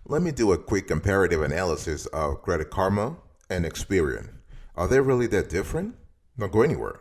Let me do a quick comparative analysis of Credit Karma and Experian. Are they really that different? Don't go anywhere.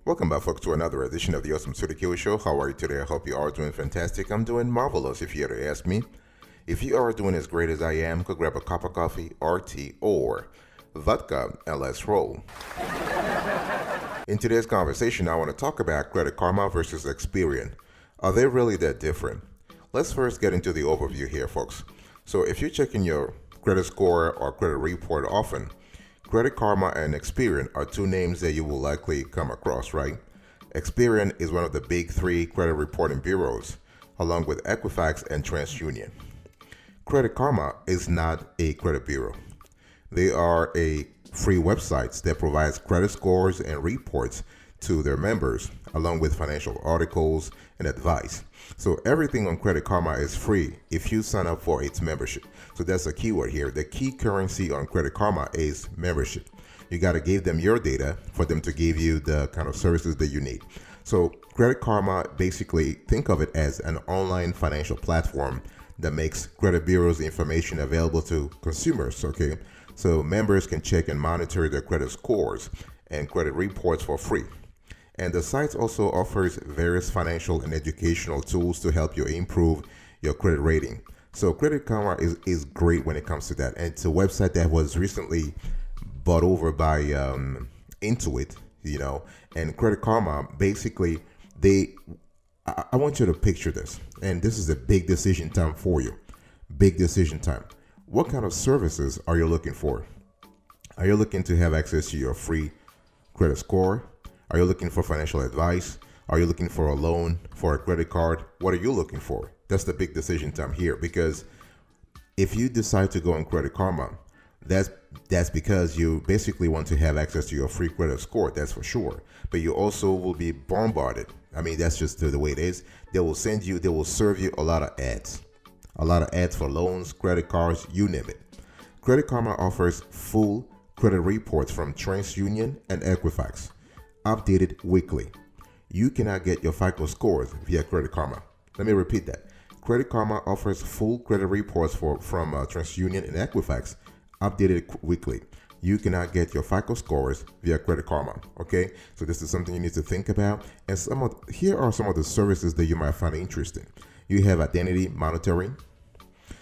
Welcome back, folks, to another edition of the Awesome Studio Show. How are you today? I hope you are doing fantastic. I'm doing marvelous, if you had to ask me. If you are doing as great as I am, go grab a cup of coffee, or tea, or vodka, and let's roll. In today's conversation, I want to talk about Credit Karma versus Experian. Are they really that different? Let's first get into the overview here, folks. So if you're checking your credit score or credit report often, Credit Karma and Experian are two names that you will likely come across, right? Experian is one of the big three credit reporting bureaus, along with Equifax and TransUnion. Credit Karma is not a credit bureau. They are a free website that provides credit scores and reports to their members, along with financial articles and advice. So everything on Credit Karma is free if you sign up for its membership. So that's a keyword here. The key currency on Credit Karma is membership. You got to give them your data for them to give you the kind of services that you need. So Credit Karma, basically think of it as an online financial platform that makes credit bureaus information available to consumers, okay? So members can check and monitor their credit scores and credit reports for free. And the site also offers various financial and educational tools to help you improve your credit rating. So Credit Karma is great when it comes to that. And it's a website that was recently bought over by Intuit, and Credit Karma, basically, I want you to picture this. And this is a big decision time for you. Big decision time. What kind of services are you looking for? Are you looking to have access to your free credit score? Are you looking for financial advice? Are you looking for a loan, for a credit card? What are you looking for? That's the big decision time here, because if you decide to go on Credit Karma, that's because you basically want to have access to your free credit score, that's for sure. But you also will be bombarded. I mean, that's just the way it is. They will serve you a lot of ads. A lot of ads for loans, credit cards, you name it. Credit Karma offers full credit reports from TransUnion and Equifax, updated weekly. You cannot get your FICO scores via Credit Karma. Let me repeat that. Credit Karma offers full credit reports from TransUnion and Equifax, updated weekly. You cannot get your FICO scores via Credit Karma. Okay, so this is something you need to think about. And here are some of the services that you might find interesting. You have identity monitoring.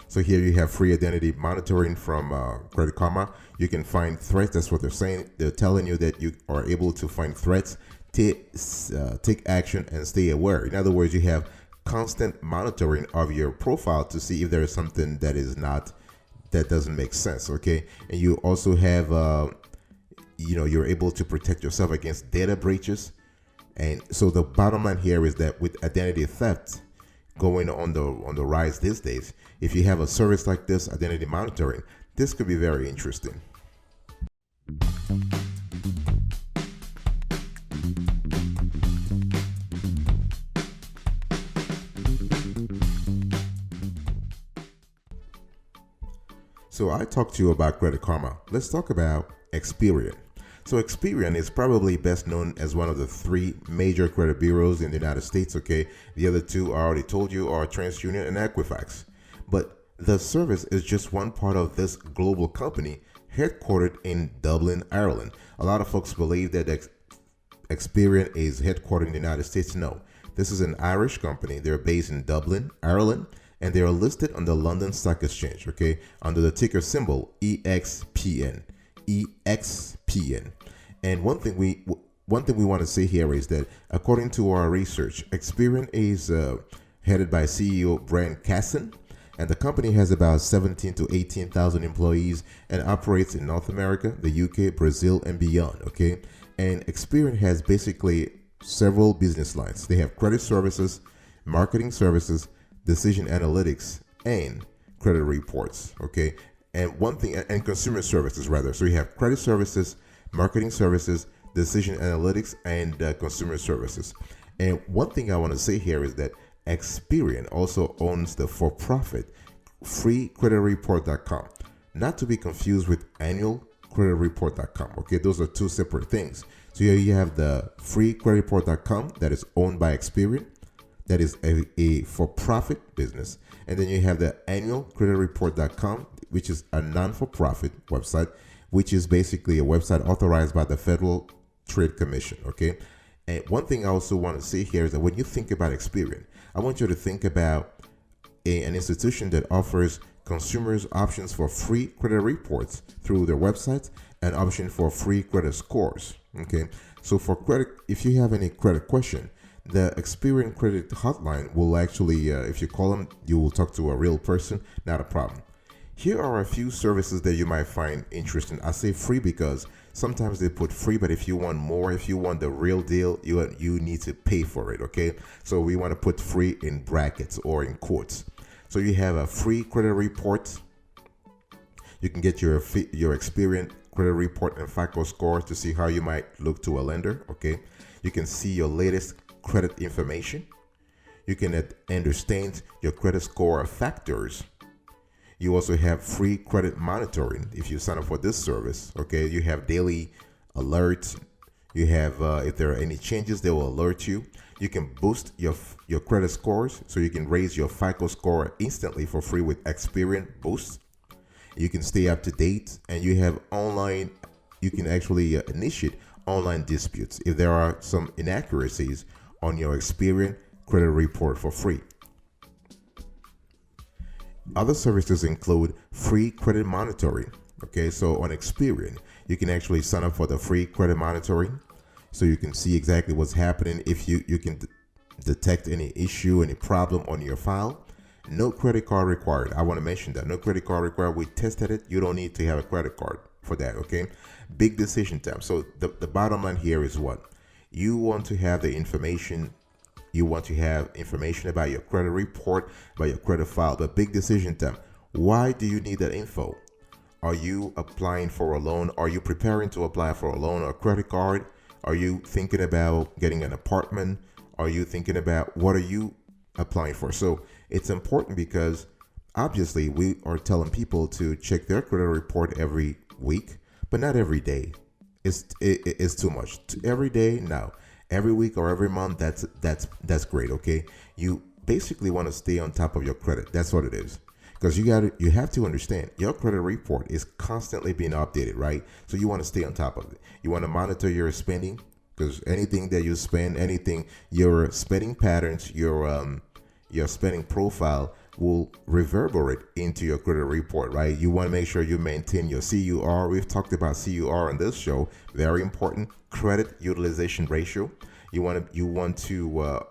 So here you have free identity monitoring from Credit Karma. You can find threats. That's what they're saying. They're telling you that you are able to find threats, take action, and stay aware. In other words, you have constant monitoring of your profile to see if there is something that doesn't make sense. Okay, and you also have you're able to protect yourself against data breaches. And so the bottom line here is that with identity theft going on the rise these days, if you have a service like this, identity monitoring, this could be very interesting. So I talked to you about Credit Karma. Let's talk about Experian. So Experian is probably best known as one of the three major credit bureaus in the United States, okay? The other two I already told you are TransUnion and Equifax. But the service is just one part of this global company headquartered in Dublin, Ireland. A lot of folks believe that Experian is headquartered in the United States. No, this is an Irish company. They're based in Dublin, Ireland, and they are listed on the London Stock Exchange, okay, under the ticker symbol EXPN. EXPN. And one thing we want to say here is that according to our research, Experian is headed by CEO Brian Casson, and the company has about 17 to 18,000 employees and operates in North America, the UK, Brazil, and beyond, okay? And Experian has basically several business lines. They have credit services, marketing services, decision analytics, and credit reports, okay? And one thing, and consumer services rather. So you have credit services, marketing services, decision analytics, and consumer services. And one thing I want to say here is that Experian also owns the for-profit freecreditreport.com, not to be confused with annualcreditreport.com. Okay, those are two separate things. So here you have the freecreditreport.com that is owned by Experian, that is a for-profit business, and then you have the annualcreditreport.com, which is a non-for-profit website, which is basically a website authorized by the Federal Trade Commission. Okay, and one thing I also want to say here is that when you think about Experian, I want you to think about an institution that offers consumers options for free credit reports through their websites and option for free credit scores. Okay, so for credit, if you have any credit question, the Experian Credit Hotline will actually, if you call them, you will talk to a real person, not a problem. Here are a few services that you might find interesting. I say free because sometimes they put free, but if you want more, if you want the real deal, you need to pay for it, okay? So we want to put free in brackets or in quotes. So you have a free credit report. You can get your Experian credit report and FICO score to see how you might look to a lender, okay? You can see your latest credit information. You can understand your credit score factors. You also have free credit monitoring if you sign up for this service. Okay, you have daily alerts. You have if there are any changes, they will alert you. You can boost your credit scores, so you can raise your FICO score instantly for free with Experian Boost. You can stay up to date, and you have online. You can actually initiate online disputes if there are some inaccuracies on your Experian credit report for free. Other services include free credit monitoring. Okay, so on Experian, you can actually sign up for the free credit monitoring, so you can see exactly what's happening. If you can detect any issue, any problem on your file. No credit card required. I want to mention that. No credit card required. We tested it. You don't need to have a credit card for that, okay? Big decision time. So the bottom line here is what? You want to have the information. You want to have information about your credit report, about your credit file, but big decision time. Why do you need that info? Are you applying for a loan? Are you preparing to apply for a loan or a credit card? Are you thinking about getting an apartment? Are you thinking about what are you applying for? So it's important because obviously we are telling people to check their credit report every week, but not every day. It's too much. Every day, no. Every week or every month, that's great. Okay, you basically want to stay on top of your credit. That's what it is, because you have to understand your credit report is constantly being updated, right? So you want to stay on top of it. You want to monitor your spending, because anything that you spend, anything, your spending patterns, your spending profile will reverberate into your credit report, right? You want to make sure you maintain your CUR. We've talked about CUR on this show. Very important. Credit utilization ratio. You want to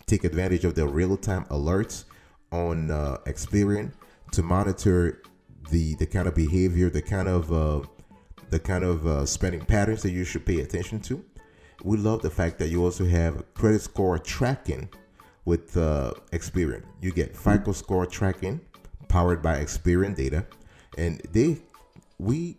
take advantage of the real-time alerts on Experian to monitor the kind of behavior, the kind of spending patterns that you should pay attention to. We love the fact that you also have credit score tracking with Experian. You get FICO score tracking powered by Experian data, and we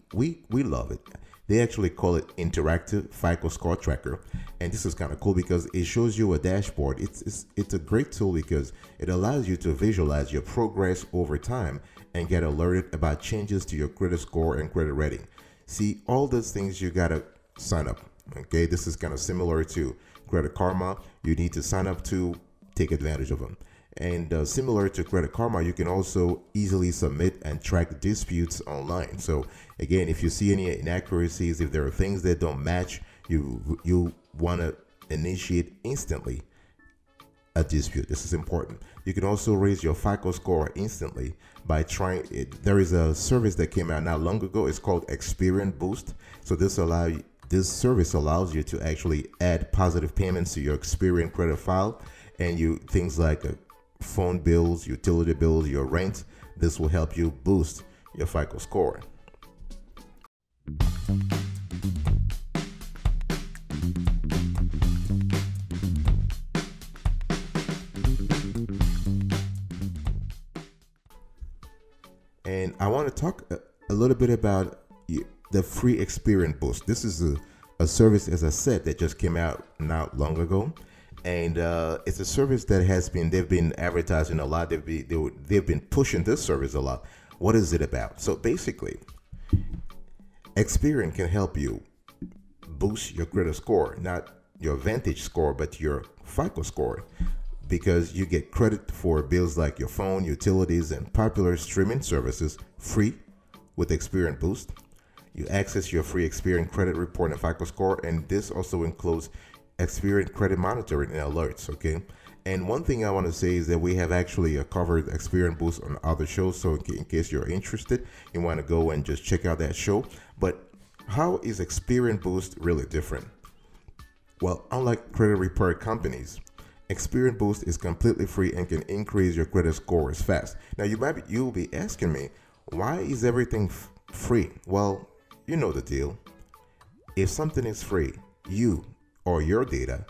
love it. They actually call it interactive FICO score tracker, and this is kind of cool because it shows you a dashboard. It's a great tool because it allows you to visualize your progress over time and get alerted about changes to your credit score and credit rating. See, all those things you gotta sign up. Okay, this is kind of similar to Credit Karma. You need to sign up to take advantage of them. And similar to Credit Karma, you can also easily submit and track disputes online. So again, if you see any inaccuracies, if there are things that don't match, you want to initiate instantly a dispute. This is important. You can also raise your FICO score instantly by trying it. There is a service that came out not long ago. It's called Experian Boost. So this service allows you to actually add positive payments to your Experian credit file, and things like phone bills, utility bills, your rent. This will help you boost your FICO score. And I want to talk a little bit about the free Experian Boost. This is a service, as I said, that just came out not long ago. And it's a service that they've been advertising a lot. They've been pushing this service a lot. What is it about? So basically, Experian can help you boost your credit score, not your Vantage score, but your FICO score, because you get credit for bills like your phone, utilities, and popular streaming services free with Experian Boost. You access your free Experian credit report and FICO score, and this also includes Experian credit monitoring and alerts, okay? And one thing I want to say is that we have actually covered Experian Boost on other shows, so in case you're interested, you want to go and just check out that show. But how is Experian Boost really different? Well, unlike credit repair companies, Experian Boost is completely free and can increase your credit scores fast. Now, you'll be asking me, why is everything free? Well, you know the deal. If something is free, you or your data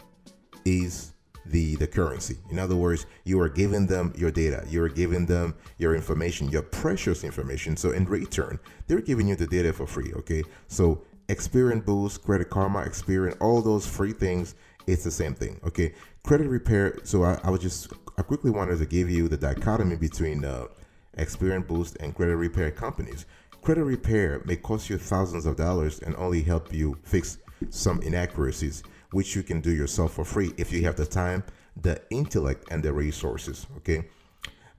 is the currency. In other words, you are giving them your data, you are giving them your information, your precious information. So in return, they're giving you the data for free, okay? So Experian Boost, Credit Karma, Experian, all those free things, it's the same thing, okay? Credit repair, so I quickly wanted to give you the dichotomy between Experian Boost and credit repair companies. Credit repair may cost you thousands of dollars and only help you fix some inaccuracies, which you can do yourself for free if you have the time, the intellect, and the resources, okay?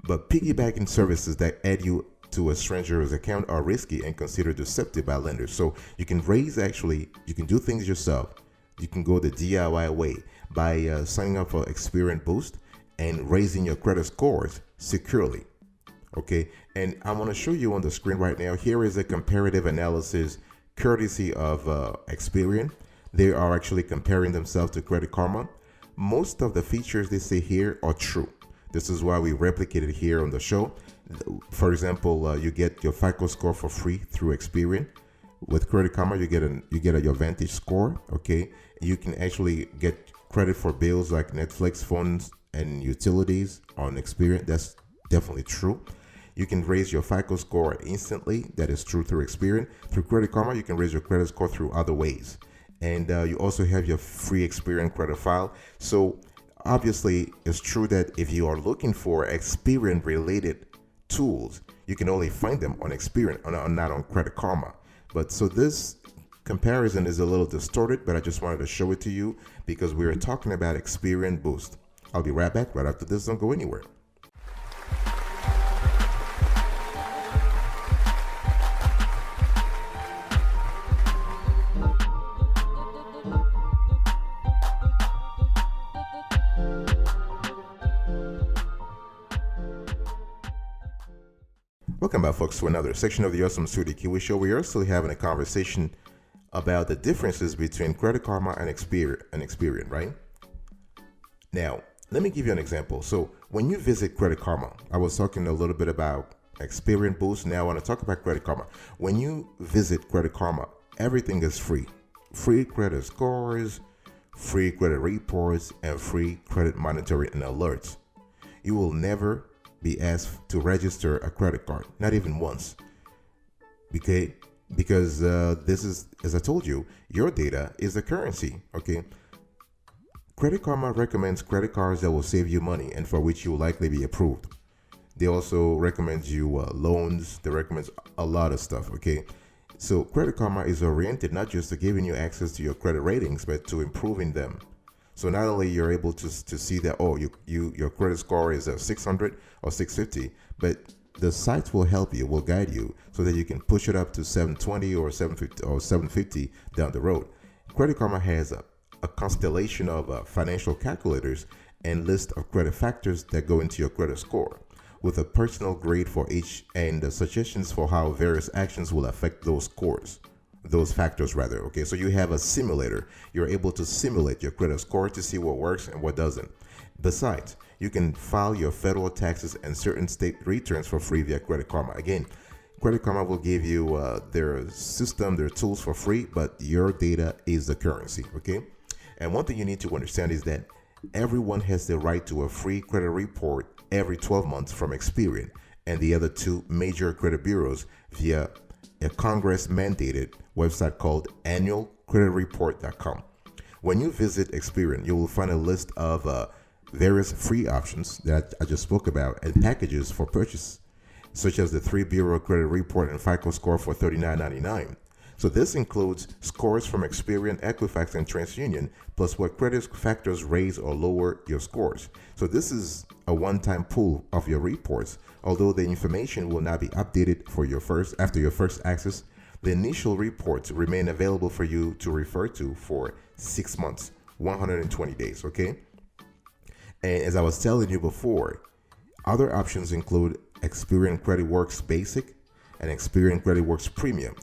But piggybacking services that add you to a stranger's account are risky and considered deceptive by lenders. So you can do things yourself. You can go the DIY way by signing up for Experian Boost and raising your credit scores securely, okay? And I want to show you on the screen right now. Here is a comparative analysis courtesy of Experian. They are actually comparing themselves to Credit Karma. Most of the features they say here are true. This is why we replicate it here on the show. For example, you get your FICO score for free through Experian. With Credit Karma, you get your Vantage score. Okay, you can actually get credit for bills like Netflix, phones, and utilities on Experian. That's definitely true. You can raise your FICO score instantly. That is true through Experian. Through Credit Karma, you can raise your credit score through other ways. And you also have your free Experian credit file. So obviously, it's true that if you are looking for Experian related tools, you can only find them on Experian, not on Credit Karma. But so this comparison is a little distorted, but I just wanted to show it to you because we were talking about Experian Boost. I'll be right back right after this. Don't go anywhere. Welcome back, folks, to another section of the Awesome Studio Kiwi Show. We are still having a conversation about the differences between Credit Karma and Experian, right? Now, let me give you an example. So when you visit Credit Karma, I was talking a little bit about Experian Boost. Now I want to talk about Credit Karma. When you visit Credit Karma, everything is free. Free credit scores, free credit reports, and free credit monitoring and alerts. You will never be asked to register a credit card, not even once. Okay, because this is, as I told you, your data is the currency. Okay, Credit Karma recommends credit cards that will save you money and for which you will likely be approved. They also recommend you loans. They recommend a lot of stuff. Okay, so Credit Karma is oriented not just to giving you access to your credit ratings, but to improving them. So not only you're able to see that, oh, your credit score is 600 or 650, but the sites will help you, will guide you so that you can push it up to 720 or 750 or 750 down the road. Credit Karma has a constellation of financial calculators and list of credit factors that go into your credit score, with a personal grade for each and suggestions for how various actions will affect those scores. Those factors rather. Okay, so you have a simulator. You're able to simulate your credit score to see what works and what doesn't. Besides, you can file your federal taxes and certain state returns for free via Credit Karma. Again, Credit Karma will give you their system, their tools for free, but your data is the currency. Okay, and one thing you need to understand is that everyone has the right to a free credit report every 12 months from Experian and the other two major credit bureaus via a Congress-mandated website called annualcreditreport.com. When you visit Experian, you will find a list of various free options that I just spoke about and packages for purchase, such as the 3-Bureau Credit Report and FICO score for $39.99. So this includes scores from Experian, Equifax, and TransUnion, plus what credit factors raise or lower your scores. So this is a one-time pool of your reports. Although the information will not be updated after your first access, the initial reports remain available for you to refer to for 6 months, 120 days, okay? And as I was telling you before, other options include Experian CreditWorks Basic and Experian CreditWorks Premium.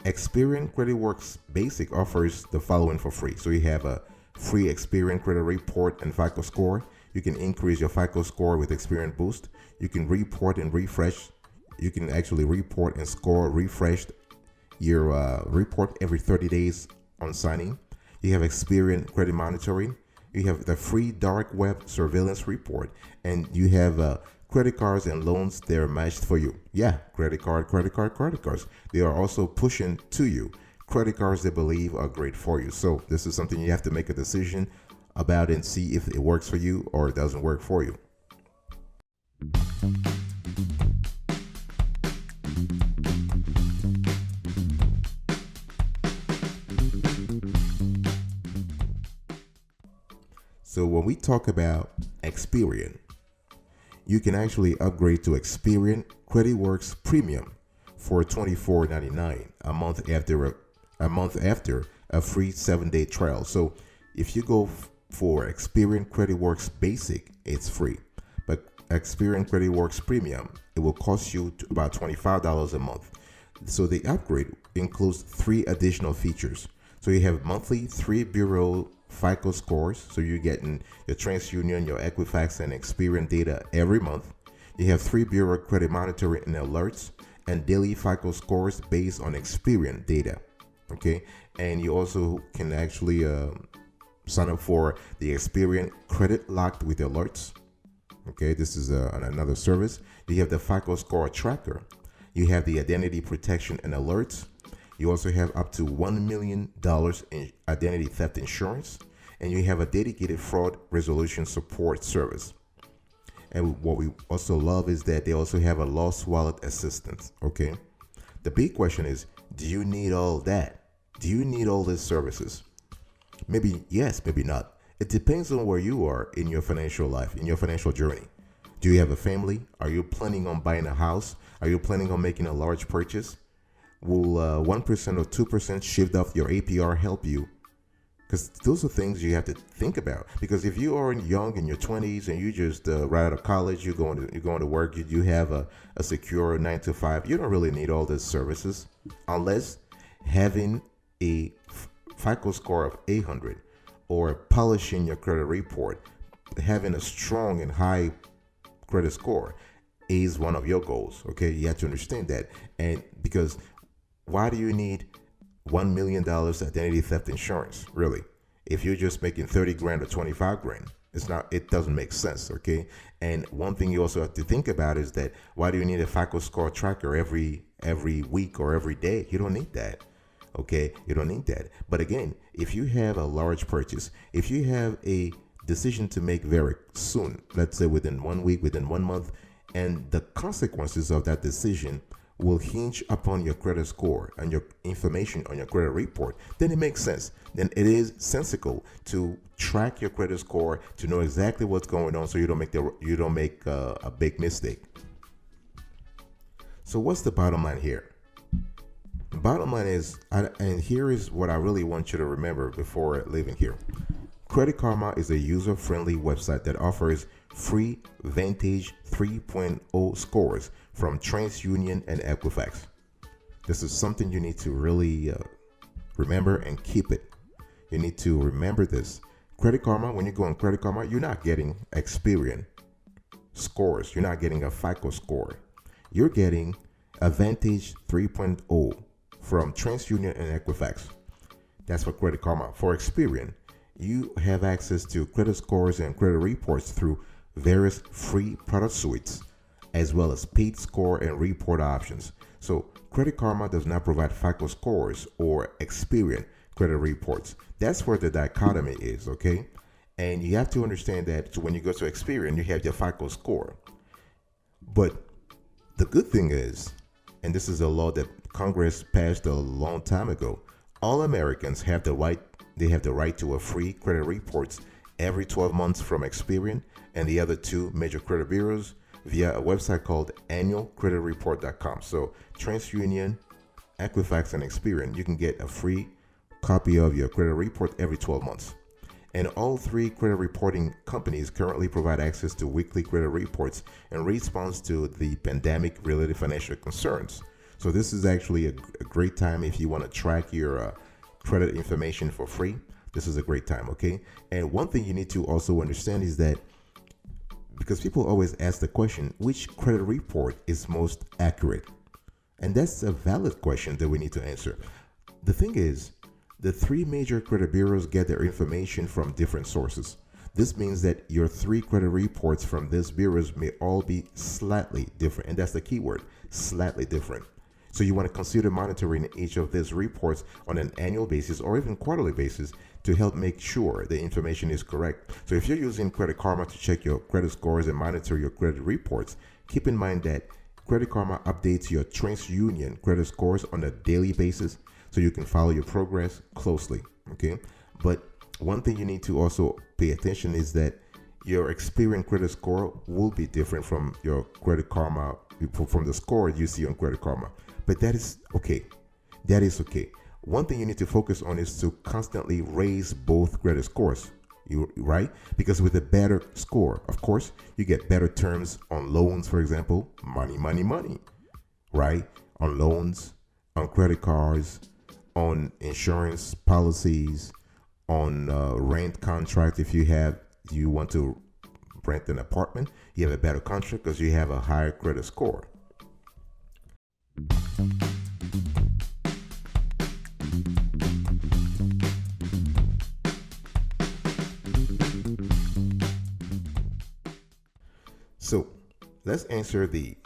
Experian CreditWorks Basic offers the following for free. So you have a free Experian Credit Report and FICO score. You can increase your FICO score with Experian Boost. You can report and refresh. You can actually report and score refreshed your report every 30 days on signing. You have Experian Credit Monitoring. You have the free dark web surveillance report, and you have credit cards and loans. They're matched for you. Yeah, credit cards. They are also pushing to you credit cards they believe are great for you. So this is something you have to make a decision about and see if it works for you or it doesn't work for you. So when we talk about Experian, you can actually upgrade to Experian CreditWorks Premium for $24.99 a month after a free 7-day trial. So if you go for Experian CreditWorks Basic, it's free, but Experian CreditWorks Premium, it will cost you about $25 a month. So the upgrade includes 3 additional features. So you have monthly 3-Bureau FICO scores, so you're getting your TransUnion, your Equifax, and Experian data every month. You have 3-Bureau credit monitoring and alerts, and daily FICO scores based on Experian data. Okay, and you also can actually sign up for the Experian Credit Locked with alerts. Okay, this is another service. You have the FICO score tracker. You have the identity protection and alerts. You also have up to $1 million in identity theft insurance, and you have a dedicated fraud resolution support service. And what we also love is that they also have a lost wallet assistance. Okay, the big question is, do you need all that? Do you need all these services? Maybe yes, maybe not. It depends on where you are in your financial life, in your financial journey. Do you have a family? Are you planning on buying a house? Are you planning on making a large purchase? Will 1% or 2% shift off your APR help you? Because those are things you have to think about. Because if you are young in your 20s and you just right out of college, you're going to work, you have a secure 9 to 5, you don't really need all these services unless having a FICO score of 800 or polishing your credit report, having a strong and high credit score is one of your goals. Okay, you have to understand that. And because why do you need $1 million identity theft insurance, really? If you're just making 30 grand or 25 grand, it doesn't make sense. Okay, and one thing you also have to think about is that why do you need a FICO score tracker every week or every day? You don't need that. Okay, you don't need that. But again, if you have a large purchase, if you have a decision to make very soon, let's say within 1 week, within 1 month, and the consequences of that decision will hinge upon your credit score and your information on your credit report, then it makes sense. Then it is sensible to track your credit score to know exactly what's going on, so you don't make a big mistake. So what's the bottom line here? The bottom line is, and here is what I really want you to remember before leaving here. Credit Karma is a user-friendly website that offers free Vantage 3.0 scores from TransUnion and Equifax. This is something you need to really remember and keep it. You need to remember this. Credit Karma, when you go on Credit Karma, you're not getting Experian scores. You're not getting a FICO score. You're getting a Vantage 3.0 from TransUnion and Equifax. That's for Credit Karma. For Experian, you have access to credit scores and credit reports through various free product suites, as well as paid score and report options. So Credit Karma does not provide FICO scores or Experian credit reports. That's where the dichotomy is, okay? And you have to understand that when you go to Experian, you have your FICO score. But the good thing is, and this is a law that Congress passed a long time ago, all Americans have the right, to a free credit reports every 12 months from Experian and the other two major credit bureaus via a website called annualcreditreport.com. So TransUnion, Equifax, and Experian, you can get a free copy of your credit report every 12 months. And all three credit reporting companies currently provide access to weekly credit reports in response to the pandemic-related financial concerns. So this is actually a great time if you want to track your credit information for free. This is a great time, okay? And one thing you need to also understand is that, because people always ask the question, which credit report is most accurate? And that's a valid question that we need to answer. The thing is, the three major credit bureaus get their information from different sources. This means that your three credit reports from these bureaus may all be slightly different. And that's the key word, slightly different. So you want to consider monitoring each of these reports on an annual basis or even quarterly basis to help make sure the information is correct. So if you're using Credit Karma to check your credit scores and monitor your credit reports, keep in mind that Credit Karma updates your TransUnion credit scores on a daily basis so you can follow your progress closely, okay? But one thing you need to also pay attention is that your Experian credit score will be different from your Credit Karma, from the score you see on Credit Karma. But that is okay. That is okay. One thing you need to focus on is to constantly raise both credit scores, right? Because with a better score, of course, you get better terms on loans, for example, money, right? On loans, on credit cards, on insurance policies, on rent contract. If you want to rent an apartment, you have a better contract because you have a higher credit score. So let's answer the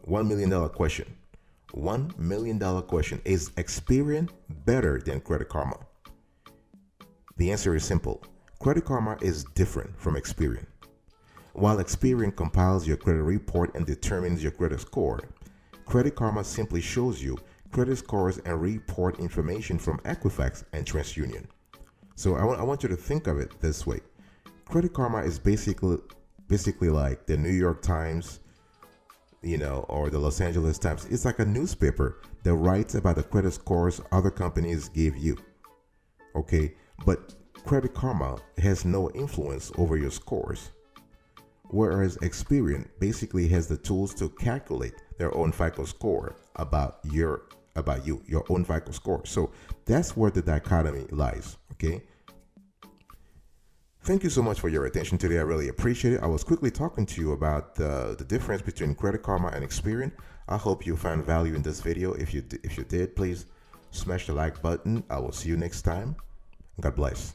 $1 million question. $1 million question. Is Experian better than Credit Karma? The answer is simple. Credit Karma is different from Experian. While Experian compiles your credit report and determines your credit score, Credit Karma simply shows you credit scores and report information from Equifax and TransUnion. So I want you to think of it this way. Credit Karma is basically like the New York Times, or the Los Angeles Times. It's like a newspaper that writes about the credit scores other companies give you. Okay, but Credit Karma has no influence over your scores, whereas Experian basically has the tools to calculate their own FICO score about you, your own FICO score. So that's where the dichotomy lies. Okay. Thank you so much for your attention today. I really appreciate it. I was quickly talking to you about the difference between Credit Karma and Experian. I hope you found value in this video. If you did, please smash the like button. I will see you next time. God bless.